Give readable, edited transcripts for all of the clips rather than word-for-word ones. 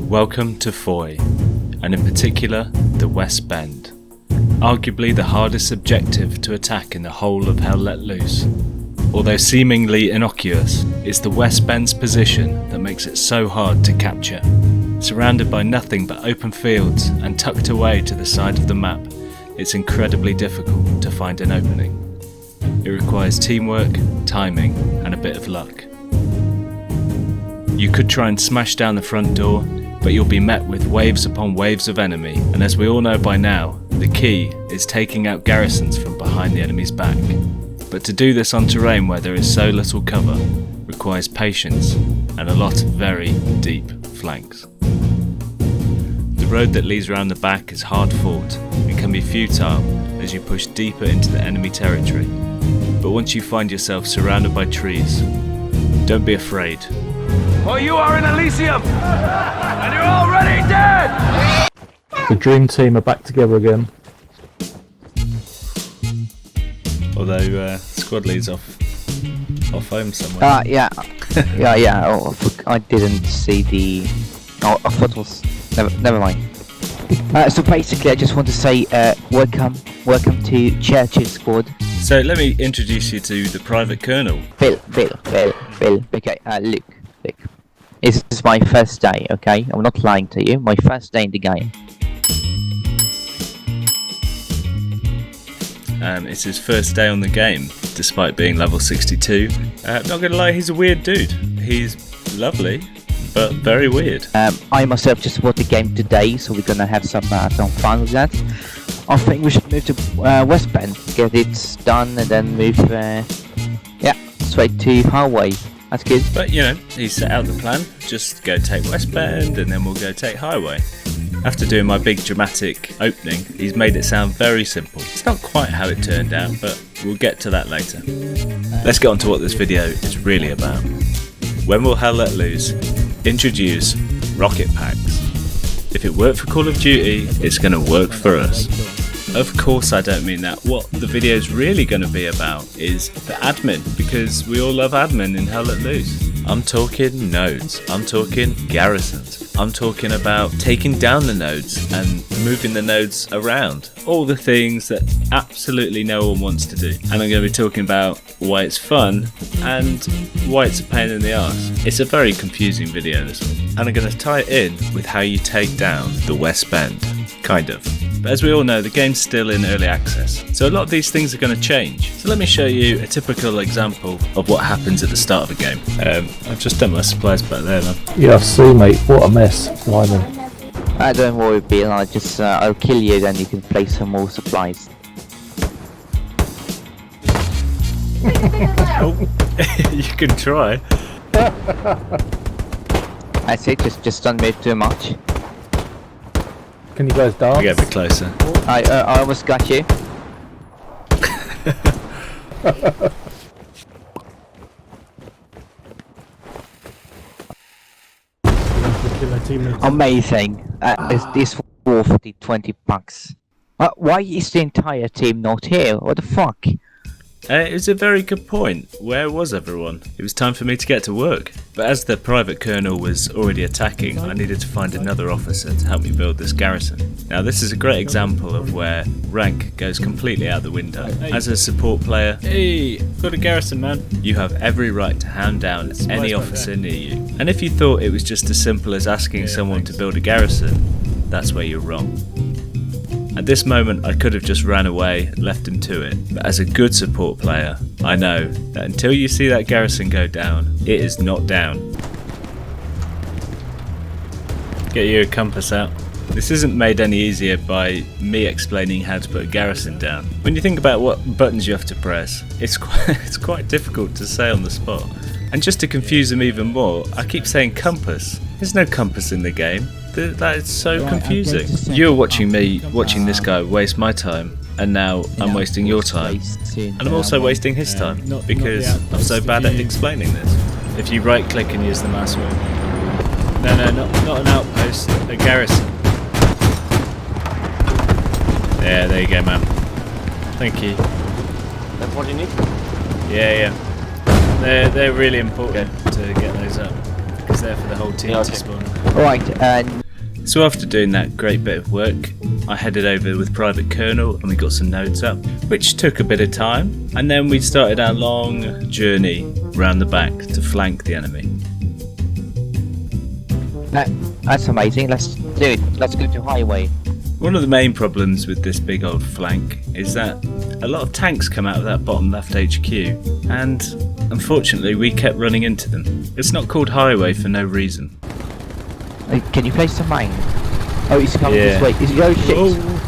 Welcome to Foy, and in particular the West Bend. Arguably the hardest objective to attack in the whole of Hell Let Loose. Although seemingly innocuous, it's the West Bend's position that makes it so hard to capture. Surrounded by nothing but open fields and tucked away to the side of the map, it's incredibly difficult to find an opening. It requires teamwork, timing, and a bit of luck. You could try and smash down the front door, but you'll be met with waves upon waves of enemy, and as we all know by now, the key is taking out garrisons from behind the enemy's back. But to do this on terrain where there is so little cover requires patience and a lot of very deep flanks. The road that leads around the back is hard fought and can be futile as you push deeper into the enemy territory. But once you find yourself surrounded by trees, don't be afraid. For you are in Elysium, and you're already dead! The dream team are back together again. Although squad leads off home somewhere. Yeah. Oh, I didn't see the. Oh, I thought it was. Never mind. So basically, I just want to say, welcome to Church's squad. So let me introduce you to the Private Colonel. Bill. Okay, look. This is my first day, okay? I'm not lying to you. My first day in the game. It's his first day on the game, despite being level 62. Not gonna lie, he's a weird dude. He's lovely, but very weird. I myself just bought the game today, so we're gonna have some fun with that. I think we should move to West Bend, get it done, and then move, straight to Highway. That's good. But you know, he set out the plan. Just go take West Bend, and then we'll go take Highway. After doing my big dramatic opening, he's made it sound very simple. It's not quite how it turned out, but we'll get to that later. Let's get on to what this video is really about. When will Hell Let Loose introduce rocket packs? If it worked for Call of Duty, it's going to work for us. Of course I don't mean that. What the video is really going to be about is the admin, because we all love admin in Hell Let Loose. I'm talking nodes, I'm talking garrisons, I'm talking about taking down the nodes and moving the nodes around. All the things that absolutely no one wants to do. And I'm going to be talking about why it's fun and why it's a pain in the arse. It's a very confusing video, this one. And I'm going to tie it in with how you take down the West Bend. Kind of. But as we all know, the game's still in early access, so a lot of these things are going to change. So let me show you a typical example of what happens at the start of a game. I've just done my supplies back there, man. Yeah, I see, mate. What a mess. Blimey. Don't worry, Bill. I'll kill you, then you can place some more supplies. Oh, you can try. That's it. Just don't move too much. Can you guys dance? I get a bit closer. I almost got you. Amazing. Is this worth the $20? Why is the entire team not here? What the fuck? It was a very good point. Where was everyone? It was time for me to get to work. But as the Private Colonel was already attacking, I needed to find another officer to help me build this garrison. Now this is a great example of where rank goes completely out the window. As a support player, hey, got a garrison, man. You have every right to hand down any officer near you. And if you thought it was just as simple as asking someone to build a garrison, that's where you're wrong. At this moment I could have just ran away and left him to it, but as a good support player, I know that until you see that garrison go down, it is not down. Get your compass out. This isn't made any easier by me explaining how to put a garrison down. When you think about what buttons you have to press, it's quite difficult to say on the spot. And just to confuse them even more, I keep saying compass. There's no compass in the game. That is so confusing. You're watching me, watching this guy waste my time, and now I'm wasting your time. And I'm also wasting his time, because I'm so bad at explaining this. If you right click and use the mouse wheel. No, not an outpost, a garrison. Yeah, there you go, man. Thank you. That's what you need? Yeah. They're really important to get those up. task is there for the whole team Yeah, to okay. spawn. Alright, So after doing that great bit of work, I headed over with Private Colonel and we got some nodes up, which took a bit of time, and then we started our long journey round the back to flank the enemy. that's amazing. Let's do it. Let's go to highway. One of the main problems with this big old flank is that a lot of tanks come out of that bottom left HQ, and unfortunately we kept running into them. It's not called highway for no reason. Can you place some mine? Oh, he's coming Yeah. this way. Is he? Oh shit! Oh.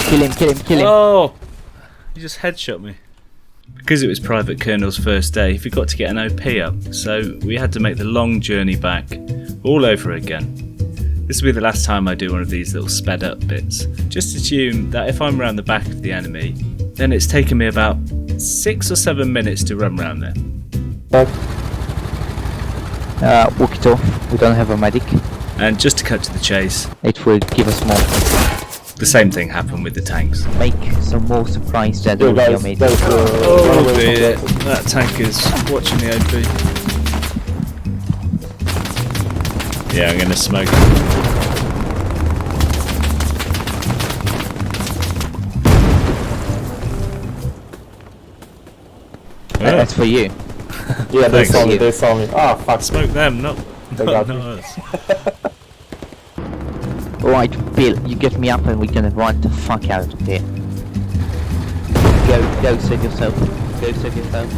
Kill him! Kill him! Kill him! Oh! You just headshot me. Because it was Private Colonel's first day, he forgot to get an OP up, so we had to make the long journey back all over again. This will be the last time I do one of these little sped up bits. Just assume that if I'm around the back of the enemy, then it's taken me about 6 or 7 minutes to run round there. Walk it off. We don't have a medic. And just to cut to the chase, It will give us more. the same thing happened with the tanks. Make some more surprise than Yo, your guys, medic. there's, Oh run away from dear, garrison. that tank is watching the OP. Yeah, I'm gonna smoke it. That's for you. Yeah, they Thanks. saw me, they saw me. Ah, fuck. Smoke them, not got me. us. Alright, Bill, you get me up and we're gonna run the fuck out of here. Go save yourself. Go save yourself.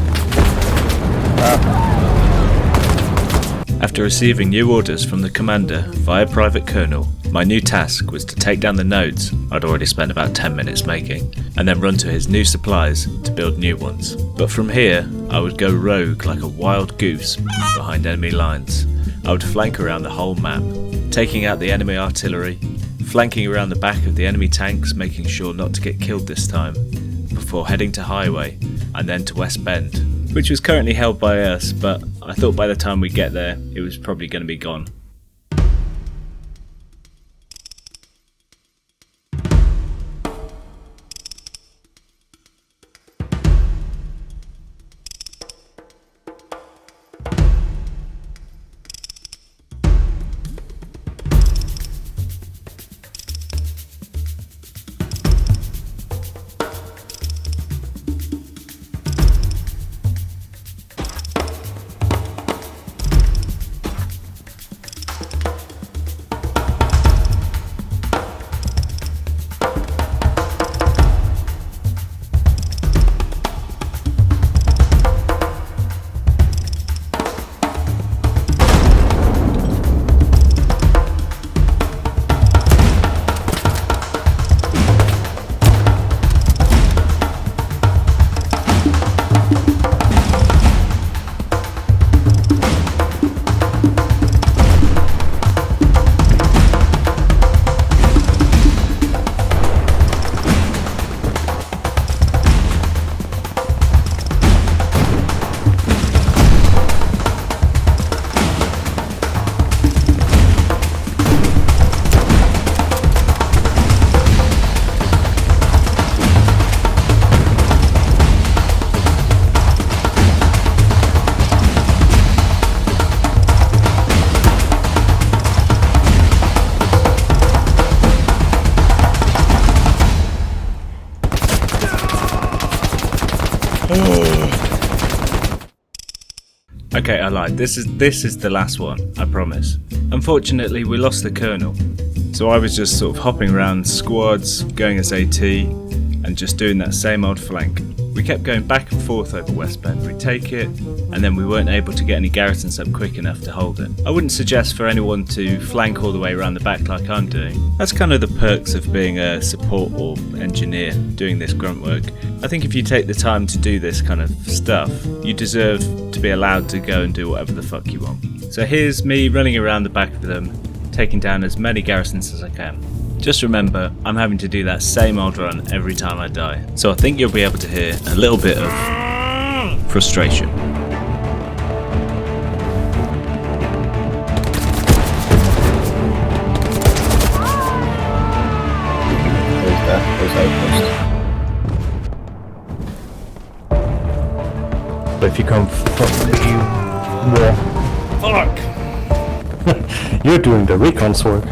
After receiving new orders from the commander via Private Colonel, my new task was to take down the nodes I'd already spent about 10 minutes making, and then run to his new supplies to build new ones. But from here, I would go rogue like a wild goose behind enemy lines. I would flank around the whole map, taking out the enemy artillery, flanking around the back of the enemy tanks, making sure not to get killed this time, before heading to highway and then to West Bend, which was currently held by us, but I thought by the time we get there, it was probably going to be gone. Okay, I lied. This is the last one, I promise. Unfortunately, we lost the colonel, so I was just sort of hopping around squads, going as AT, and just doing that same old flank. We kept going back and forth over West Bend. We'd take it, and then we weren't able to get any garrisons up quick enough to hold it. I wouldn't suggest for anyone to flank all the way around the back like I'm doing. That's kind of the perks of being a support or engineer doing this grunt work. I think if you take the time to do this kind of stuff, you deserve to be allowed to go and do whatever the fuck you want. So here's me running around the back of them, taking down as many garrisons as I can. Just remember, I'm having to do that same old run every time I die. So I think you'll be able to hear a little bit of frustration. There's outpost. But if you come from the... Fuck! You're doing the recon's work.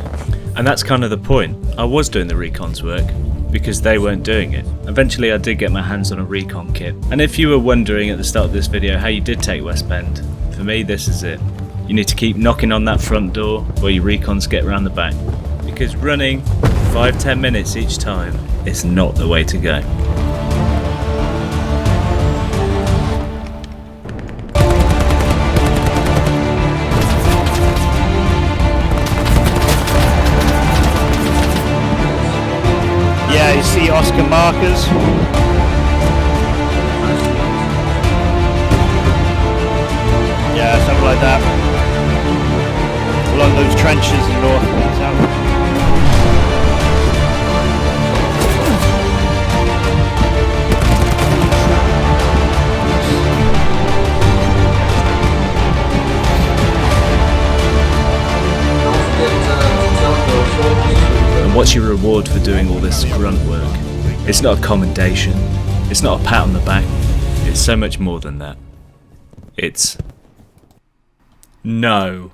And that's kind of the point. I was doing the recon's work because they weren't doing it. Eventually I did get my hands on a recon kit. And if you were wondering at the start of this video how you did take West Bend, for me this is it. You need to keep knocking on that front door while your recons get around the back. Because running 5-10 minutes each time is not the way to go. Yeah, you see Oscar markers. Yeah, something like that. Along those trenches in north and south. And what's your reward for doing all this grunt work? It's not a commendation. It's not a pat on the back. It's so much more than that. It's... No.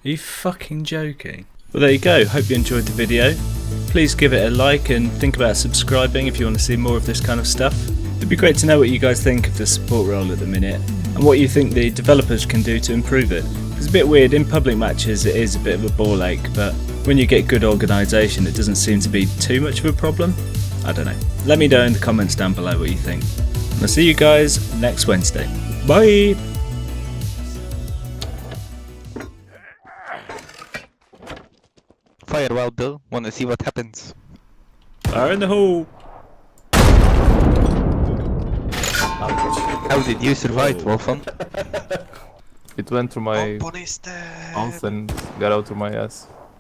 Are you fucking joking? Well, there you go. Hope you enjoyed the video. Please give it a like and think about subscribing if you want to see more of this kind of stuff. It'd be great to know what you guys think of the support role at the minute and what you think the developers can do to improve it. It's a bit weird, in public matches it is a bit of a ball ache, but when you get good organisation it doesn't seem to be too much of a problem. I don't know. Let me know in the comments down below what you think. And I'll see you guys next Wednesday. Bye! Fire well, Bill. Wanna see what happens? Fire in the hole! How did you survive, Wolfram? It went through my mouth and got out through my ass.